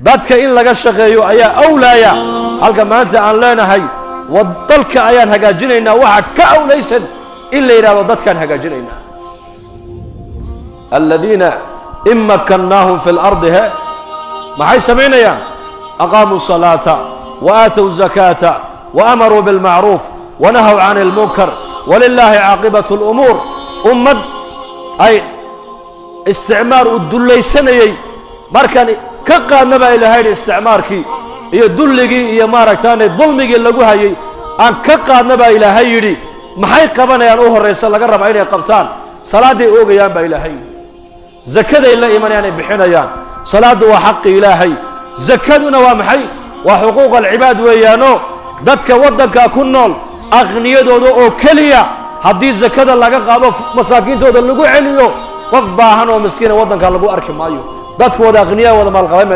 dadka in laga shaqeeyo ayaa awlaaya halka maanta aan leenahay wadalka ayaan hagaajinaynaa waxa ka awlaysan in la yiraahdo dadkan hagaajinaynaa alladina immakannahum fil ardi maxay sameynayaan aqaamu salata wa aatu zakata wa amaru bil ma'ruf wa nahaw 'anil munkar walillahi 'aqibatu al umur ummad ay isticmaar u dulaysanayay markan ka qaadnaba ilaahay isticmaarkii iyo dulligii iyo maaragtaan dulmigii lagu hayay aan ka qaadnaba ilaahay yiri maxay qabanayaan u horeysa laga raba inay qabtaan salaadii oogayaan ba ilaahay zakada ila iimanayaan bixinayaan salaadu waa xaq ilaahay zakaduna waa maxay waa xuquuq al-ibaad weeyaano dadka wadanka ku nool aqniyadooda oo kaliya haddii zakada laga qaado masaakiintooda lagu celiyo qof baahan oo miskiin wadanka lagu arki maayo dadku wada aqniya wada maal qabay